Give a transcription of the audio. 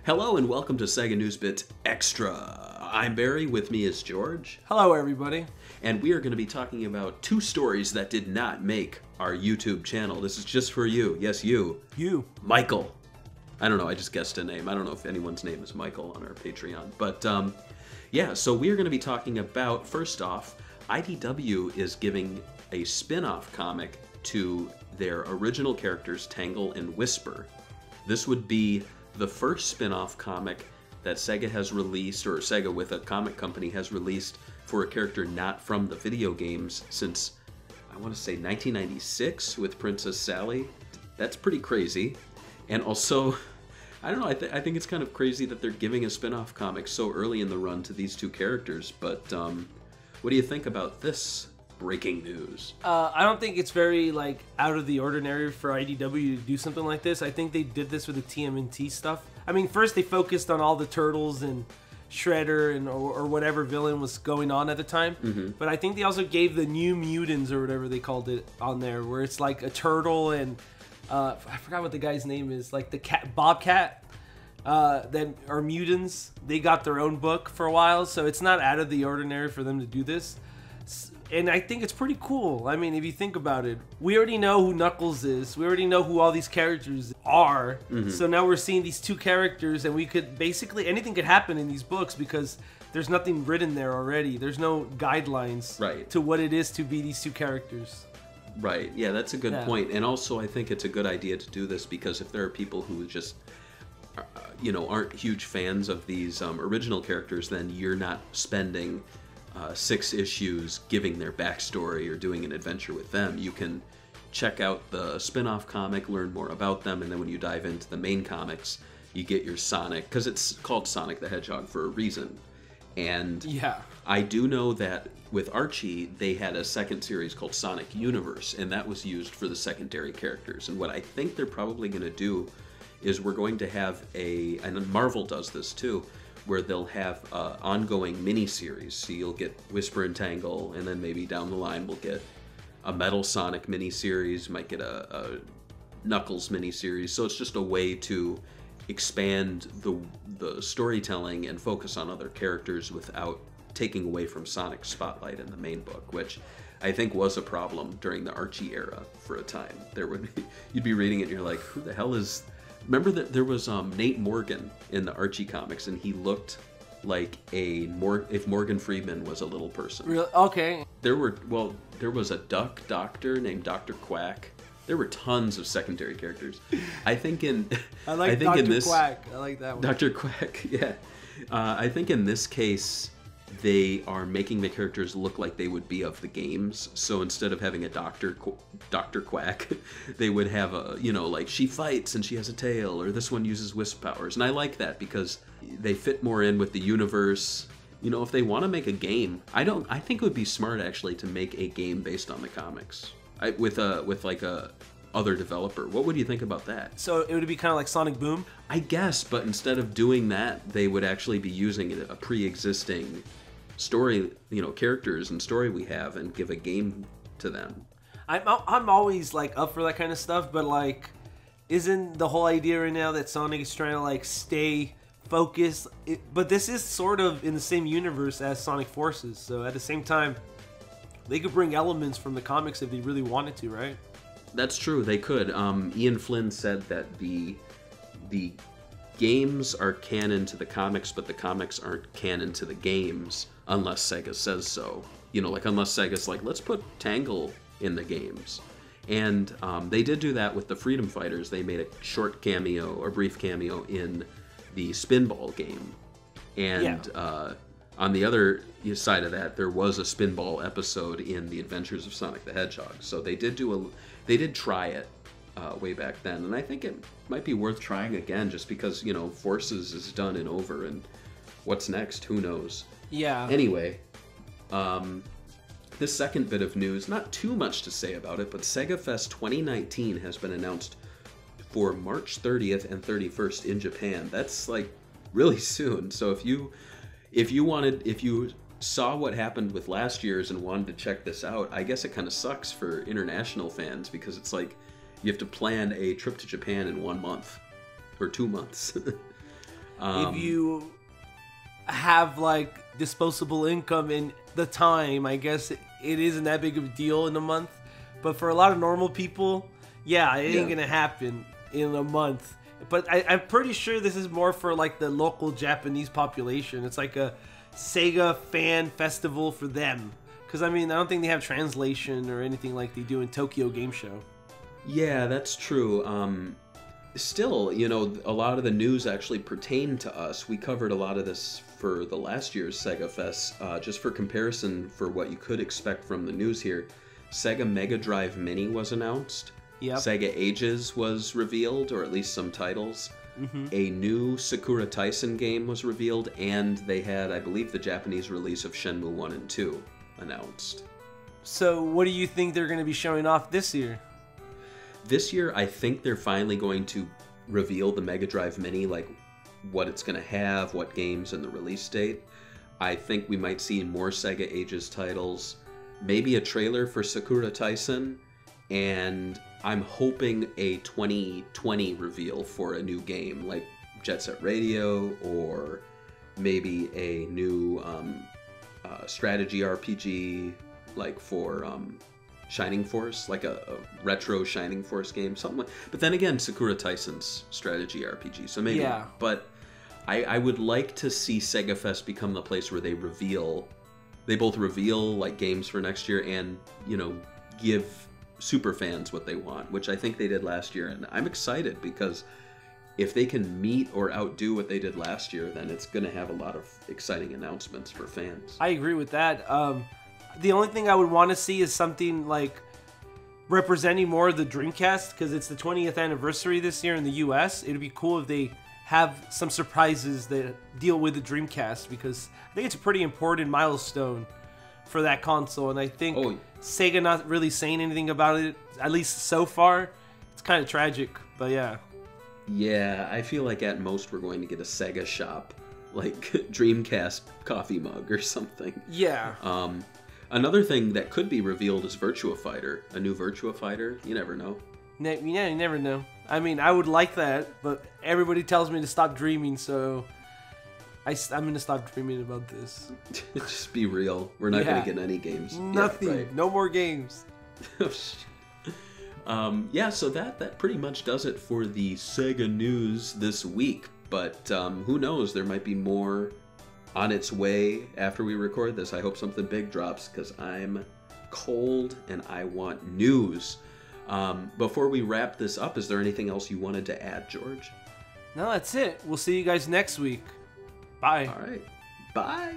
Hello and welcome to SEGA Newsbit Extra. I'm Barry, with me is George. Hello everybody. And we are going to be talking about two stories that did not make our YouTube channel. This is just for you. Yes, you. You. Michael. I don't know, I just guessed a name. I don't know if anyone's name is Michael on our Patreon. But yeah, so we are going to be talking about, first off, IDW is giving a spin-off comic to their original characters, Tangle and Whisper. This would be the first spin-off comic that SEGA has released, or SEGA with a comic company has released, for a character not from the video games since, I want to say, 1996 with Princess Sally. That's pretty crazy. And also, I don't know, I think it's kind of crazy that they're giving a spin-off comic so early in the run to these two characters, but what do you think about this breaking news? I don't think it's very out of the ordinary for IDW to do something like this. I think they did this with the TMNT stuff. I mean, first they focused on all the turtles and Shredder and or whatever villain was going on at the time. But I think they also gave the New Mutants or whatever they called it on there, where it's like a turtle and I forgot what the guy's name is, like the cat Bobcat. That are mutants. They got their own book for a while, so it's not out of the ordinary for them to do this. And I think it's pretty cool. I mean, if you think about it, we already know who Knuckles is. We already know who all these characters are. So now we're seeing these two characters, and we could basically, anything could happen in these books because there's nothing written there already. There's no guidelines to what it is to be these two characters. Right. Yeah, that's a good point. And also, I think it's a good idea to do this because if there are people who just, aren't huge fans of these original characters, then you're not spending 6 issues giving their backstory or doing an adventure with them. You can check out the spin-off comic, learn more about them, and then when you dive into the main comics, you get your Sonic, because it's called Sonic the Hedgehog for a reason. And I do know that with Archie, they had a second series called Sonic Universe, and that was used for the secondary characters. And what I think they're probably going to do is we're going to have and Marvel does this too, where they'll have ongoing miniseries. So you'll get Whisper and Tangle, and then maybe down the line we'll get a Metal Sonic miniseries, might get a Knuckles miniseries. So it's just a way to expand the storytelling and focus on other characters without taking away from Sonic's spotlight in the main book, which I think was a problem during the Archie era for a time. You'd be reading it and you're like, who the hell is... Remember that there was Nate Morgan in the Archie comics, and he looked like if Morgan Freeman was a little person. Really? Okay. There was a duck doctor named Dr. Quack. There were tons of secondary characters. I think Dr. Quack. I like that one. Dr. Quack, yeah. I think in this case, they are making the characters look like they would be of the games. So instead of having a Dr. Quack, they would have like she fights and she has a tail, or this one uses wisp powers. And I like that because they fit more in with the universe. If they want to make a game, I think it would be smart actually to make a game based on the comics. With a other developer. What would you think about that? So it would be kind of like Sonic Boom? I guess, but instead of doing that, they would actually be using a pre-existing story, characters and story we have, and give a game to them. I'm always up for that kind of stuff, but isn't the whole idea right now that Sonic is trying to stay focused? But this is sort of in the same universe as Sonic Forces, so at the same time, they could bring elements from the comics if they really wanted to, right? That's true, they could. Ian Flynn said that the games are canon to the comics, but the comics aren't canon to the games unless SEGA says so. Unless SEGA's like, let's put Tangle in the games. And they did do that with the Freedom Fighters. They made a short cameo, or brief cameo, in the Spinball game. And on the other side of that, there was a Spinball episode in The Adventures of Sonic the Hedgehog. So they did try it way back then, and I think it might be worth trying again, just because Forces is done and over, and what's next, who knows. Anyway, this second bit of news, not too much to say about it, but SEGA Fest 2019 has been announced for March 30th and 31st in Japan. That's really soon. So if you saw what happened with last year's and wanted to check this out, I guess it kind of sucks for international fans, because it's you have to plan a trip to Japan in 1 month or 2 months. If you have like disposable income and the time, I guess it isn't that big of a deal in a month. But for a lot of normal people, yeah, it ain't gonna happen in a month. But I'm pretty sure this is more for like the local Japanese population. It's like a SEGA fan festival for them. Because, I mean, I don't think they have translation or anything like they do in Tokyo Game Show. Yeah, that's true. Still, you know, a lot of the news actually pertain to us. We covered a lot of this for the last year's SEGA Fest. Just for comparison for what you could expect from the news here, SEGA Mega Drive Mini was announced. Yep. SEGA Ages was revealed, or at least some titles. Mm-hmm. A new Sakura Taisen game was revealed, and they had, I believe, the Japanese release of Shenmue 1 and 2 announced. So what do you think they're going to be showing off this year? This year, I think they're finally going to reveal the Mega Drive Mini, like what it's going to have, what games, and the release date. I think we might see more Sega Ages titles, maybe a trailer for Sakura Taisen, and I'm hoping a 2020 reveal for a new game, like Jet Set Radio, or maybe a new strategy RPG, like for Shining Force, like a retro Shining Force game, something like. But then again, Sakura Taisen's strategy RPG, so maybe. Yeah. But I would like to see Sega Fest become the place where they both reveal like games for next year and, you know, give super fans what they want, which I think they did last year, and I'm excited because if they can meet or outdo what they did last year, then it's going to have a lot of exciting announcements for fans. I agree with that. The only thing I would want to see is something like representing more of the Dreamcast, because it's the 20th anniversary this year in the US. It'd be cool if they have some surprises that deal with the Dreamcast, because I think it's a pretty important milestone for that console, and I think Sega not really saying anything about it, at least so far, it's kind of tragic, but yeah. Yeah, I feel like at most we're going to get a Sega shop, like Dreamcast coffee mug or something. Yeah. Another thing that could be revealed is Virtua Fighter, a new Virtua Fighter. You never know. Yeah, you never know. I mean, I would like that, but everybody tells me to stop dreaming, so I'm going to stop dreaming about this. Just be real. We're not going to get any games. Nothing. Yeah, right. No more games. So that pretty much does it for the Sega news this week. But who knows? There might be more on its way after we record this. I hope something big drops because I'm cold and I want news. Before we wrap this up, is there anything else you wanted to add, George? No, that's it. We'll see you guys next week. Bye. All right. Bye.